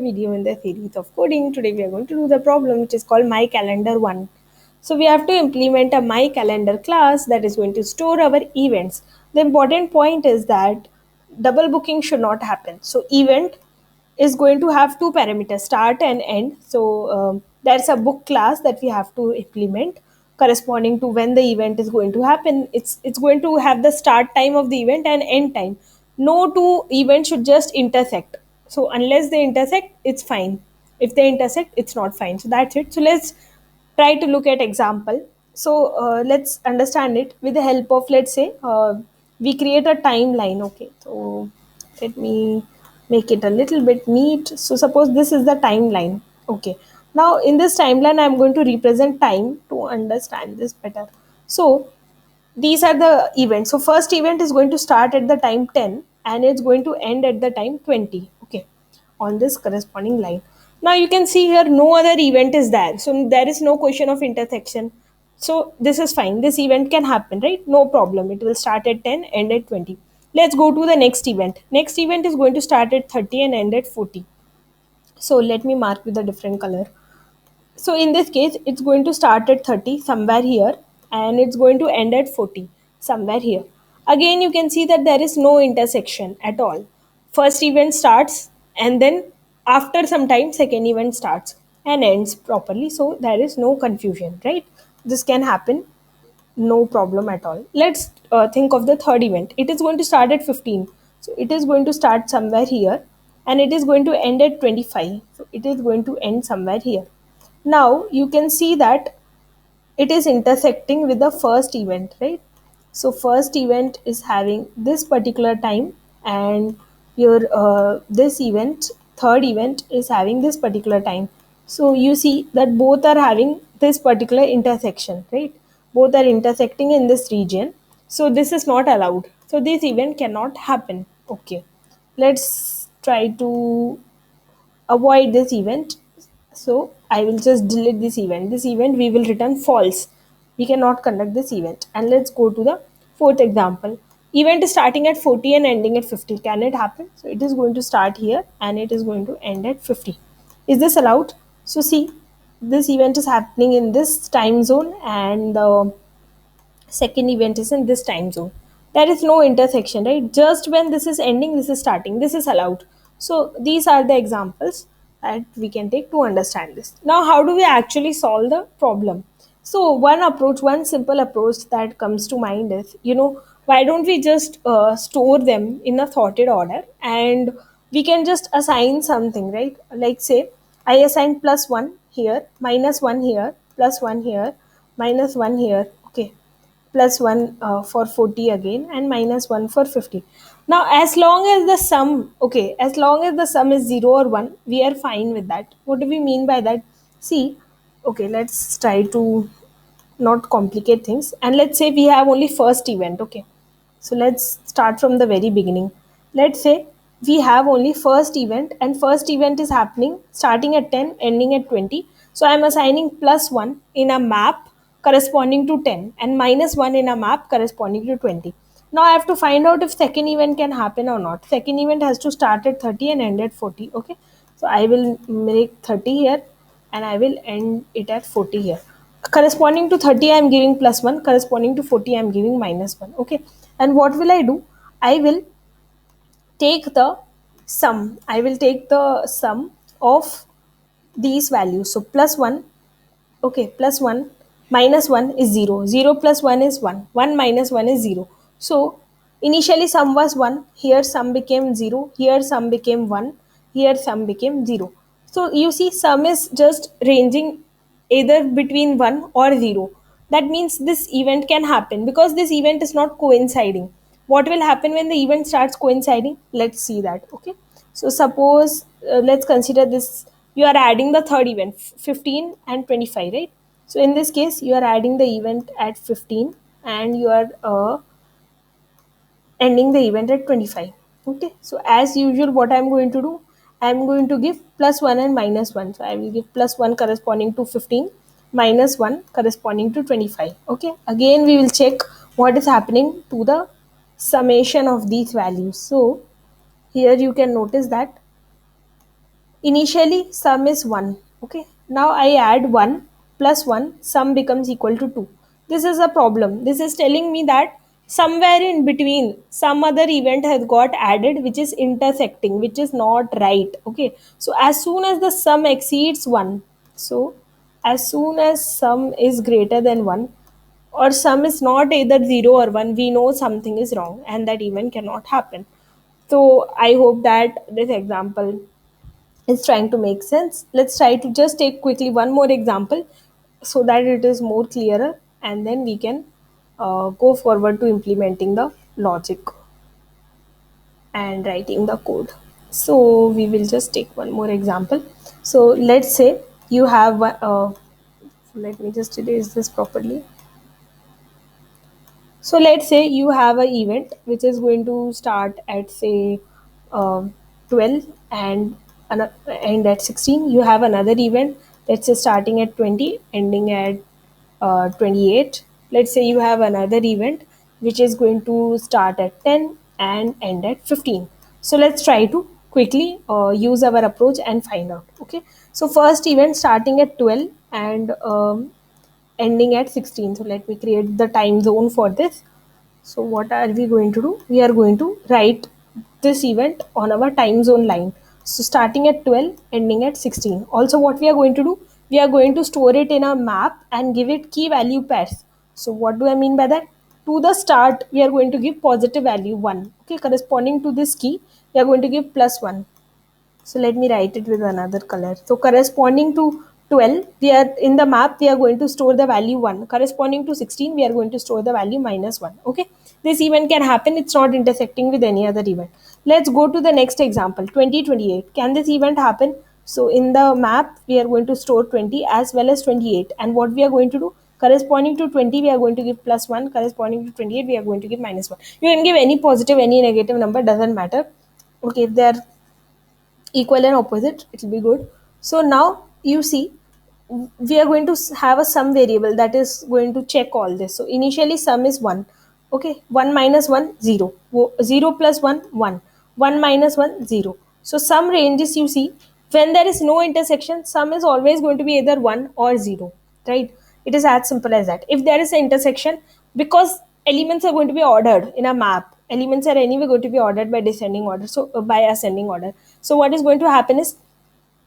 video in the series of coding. Today we are going to do the problem which is called My Calendar 1. So we have to implement a My Calendar class that is going to store our events. The important point is that double booking should not happen. So event is going to have two parameters, start and end. So there's a book class that we have to implement corresponding to when the event is going to happen. It's going to have the start time of the event and end time. No two events should just intersect. So unless they intersect, it's fine. If they intersect, it's not fine. So that's it. So let's try to look at example. So let's understand it with the help of, let's say, we create a timeline. Okay, so let me make it a little bit neat. So suppose this is the timeline. Okay, now in this timeline I'm going to represent time to understand this better. So these are the events. So first event is going to start at the time 10 and it's going to end at the time 20. Okay, on this corresponding line. Now you can see here no other event is there. So there is no question of intersection. So this is fine. This event can happen, right? No problem. It will start at 10, end at 20. Let's go to the next event. Next event is going to start at 30 and end at 40. So let me mark with a different color. So in this case, it's going to start at 30 somewhere here and it's going to end at 40 somewhere here. Again, you can see that there is no intersection at all. First event starts and then after some time, second event starts and ends properly. So there is no confusion, right? This can happen, no problem at all. Let's think of the third event. It is going to start at 15. So it is going to start somewhere here and it is going to end at 25. So it is going to end somewhere here. Now you can see that it is intersecting with the first event, right? So first event is having this particular time and your this event, third event is having this particular time. So you see that both are having this particular intersection, right? Both are intersecting in this region. So this is not allowed. So this event cannot happen. Okay. Let's try to avoid this event. So I will just delete this event. This event we will return false. We cannot conduct this event. And let's go to the fourth example. Event is starting at 40 and ending at 50. Can it happen? So it is going to start here and it is going to end at 50. Is this allowed? So see, this event is happening in this time zone and the second event is in this time zone. There is no intersection, right? Just when this is ending, this is starting. This is allowed. So these are the examples that we can take to understand this. Now, how do we actually solve the problem? So one approach, one simple approach that comes to mind is, why don't we just store them in a sorted order and we can just assign something, right? Like say, I assign plus 1 here, minus 1 here, plus 1 here, minus 1 here. Okay, plus 1 for 40 again and minus 1 for 50. Now as long as the sum, okay, as long as the sum is 0 or 1, we are fine with that. What do we mean by that? See, okay, let's try to not complicate things and let's say we have only first event. Okay, so let's start from the very beginning. Let's say we have only first event and first event is happening starting at 10 ending at 20. So I'm assigning plus 1 in a map corresponding to 10 and minus 1 in a map corresponding to 20. Now I have to find out if second event can happen or not. Second event has to start at 30 and end at 40. Okay, so I will make 30 here and I will end it at 40 here. Corresponding to 30 I am giving plus 1, corresponding to 40 I am giving minus 1. Okay, and what will I do? I will take the sum. I will take the sum of these values. So plus 1, okay, plus 1 minus 1 is 0. 0 plus 1 is 1. 1 minus 1 is 0. So initially sum was 1. Here sum became 0. Here sum became 1. Here sum became 0. So you see sum is just ranging either between 1 or 0. That means this event can happen because this event is not coinciding. What will happen when the event starts coinciding? Let's see that. Okay, so suppose let's consider this. You are adding the third event 15 and 25, right? So in this case you are adding the event at 15 and you are ending the event at 25. Okay, so as usual what I'm going to do, I'm going to give plus 1 and minus 1. So I will give plus 1 corresponding to 15, minus 1 corresponding to 25. Okay, again we will check what is happening to the summation of these values. So here you can notice that Initially, sum is 1. Okay. Now I add 1 plus 1, sum becomes equal to 2. This is a problem. This is telling me that somewhere in between, some other event has got added which is intersecting, which is not right. Okay. So as soon as the sum exceeds 1, so as soon as sum is greater than 1, or sum is not either 0 or 1, we know something is wrong and that event cannot happen. So I hope that this example is trying to make sense. Let's try to just take quickly one more example so that it is more clearer, and then we can go forward to implementing the logic and writing the code. So we will just take one more example. So let's say you have let me just erase this properly. So let's say you have an event which is going to start at say 12 and end at 16. You have another event let's say starting at 20 ending at 28. Let's say you have another event which is going to start at 10 and end at 15. So let's try to quickly use our approach and find out. Okay. So first event starting at 12 and ending at 16. So let me create the time zone for this. So what are we going to do? We are going to write this event on our time zone line. So starting at 12, ending at 16. Also what we are going to do? We are going to store it in a map and give it key value pairs. So what do I mean by that? To the start, we are going to give positive value 1. Okay, corresponding to this key, we are going to give plus 1. So let me write it with another color. So corresponding to 12, we are in the map, we are going to store the value 1. Corresponding to 16, we are going to store the value minus 1. Okay. This event can happen. It's not intersecting with any other event. Let's go to the next example, 2028. Can this event happen? So in the map, we are going to store 20 as well as 28. And what we are going to do? Corresponding to 20, we are going to give plus 1. Corresponding to 28, we are going to give minus 1. You can give any positive, any negative number, doesn't matter. Okay, if they are equal and opposite, it will be good. So now you see we are going to have a sum variable that is going to check all this. So initially sum is 1. Okay, 1 minus 1 0, 0 plus 1 1, 1 minus 1 0. So sum ranges, you see, when there is no intersection, sum is always going to be either 1 or 0, right? It is as simple as that. If there is an intersection, because elements are going to be ordered in a map, elements are anyway going to be ordered by descending order, so by ascending order. So what is going to happen is,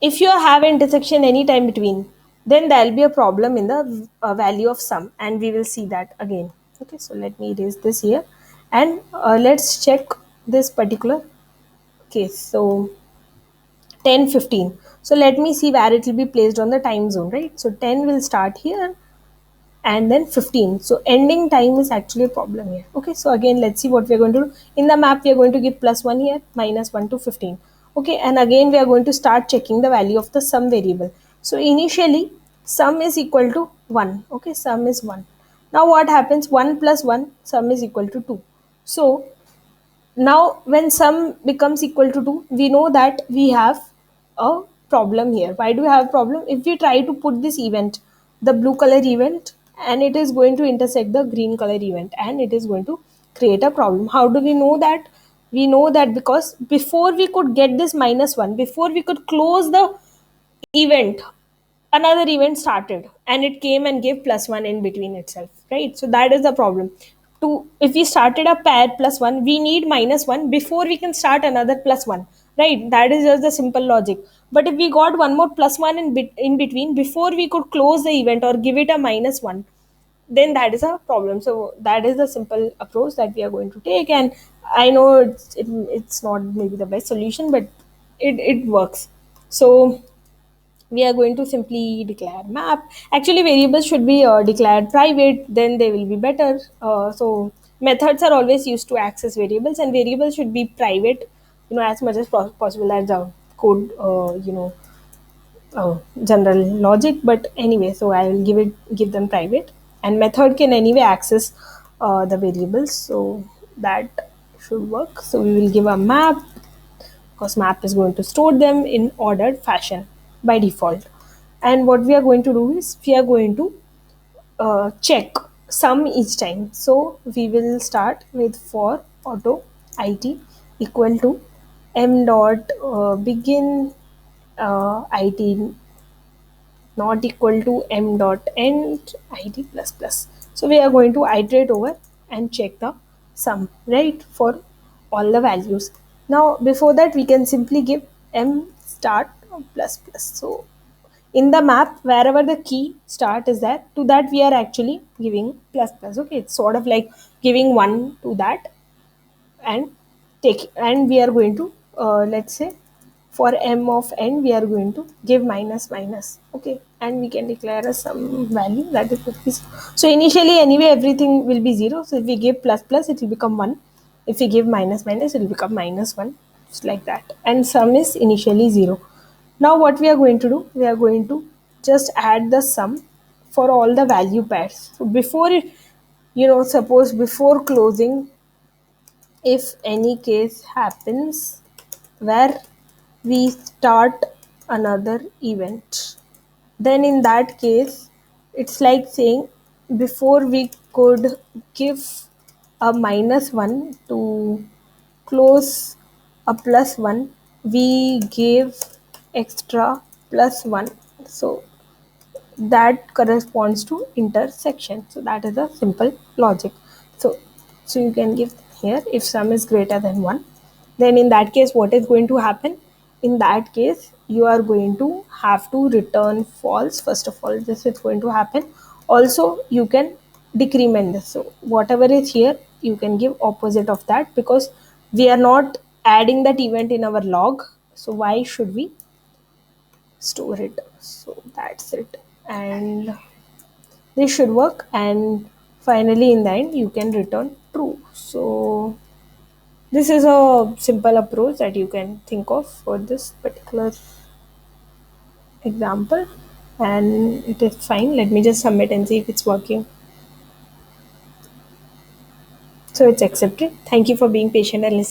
if you have an intersection any time between, then there will be a problem in the value of sum, and we will see that again. Okay, so let me erase this here, and let's check this particular case. So 10 15. So let me see where it will be placed on the time zone, right? So 10 will start here and then 15. So ending time is actually a problem here. Okay, so again, let's see what we're going to do. In the map, we are going to give plus 1 here, minus 1 to 15. Okay, and again, we are going to start checking the value of the sum variable. So initially, sum is equal to 1. Okay, sum is 1. Now what happens? 1 plus 1, sum is equal to 2. So now, when sum becomes equal to 2, we know that we have a problem here. Why do we have a problem? If we try to put this event, the blue color event, and it is going to intersect the green color event, and it is going to create a problem. How do we know that? We know that because before we could get this minus 1, before we could close the event, another event started and it came and gave plus 1 in between itself, right? So that is the problem. To If we started a pair plus 1, we need minus 1 before we can start another plus 1, right? That is just the simple logic. But if we got one more plus 1 in between before we could close the event or give it a minus 1, then that is a problem. So that is the simple approach that we are going to take, and I know it's not maybe the best solution, but it works. So we are going to simply declare map. Actually, variables should be declared private, then they will be better. So methods are always used to access variables, and variables should be private, as much as possible. As a code, general logic. But anyway, so I will give them private, and method can anyway access the variables, so that should work. So we will give a map, because map is going to store them in ordered fashion by default. And what we are going to do is we are going to check sum each time. So we will start with for auto it equal to m dot begin it not equal to m dot end id plus plus. So we are going to iterate over and check the sum, right, for all the values. Now before that we can simply give m start plus plus. So in the map wherever the key start is there, to that we are actually giving plus plus. Okay, it's sort of like giving one to that and take, and we are going to let's say for m of n we are going to give minus minus. Okay, and we can declare a some value that is 50. So initially anyway everything will be 0, so if we give plus plus it will become 1, if we give minus minus it will become minus 1. It's like that, and sum is initially 0. Now what we are going to do, we are going to just add the sum for all the value pairs. So before it, suppose before closing, if any case happens where we start another event, then in that case it's like saying before we could give a minus 1 to close a plus 1, we gave extra plus 1. So that corresponds to intersection. So that is a simple logic. So you can give here if sum is greater than 1, then in that case what is going to happen, in that case you are going to have to return false. First of all, this is going to happen. Also you can decrement this, so whatever is here you can give opposite of that, because we are not adding that event in our log, so why should we store it? So that's it, and this should work, and finally in the end you can return true. So this is a simple approach that you can think of for this particular example, and it is fine. Let me just submit and see if it's working. So it's accepted. Thank you for being patient and listening.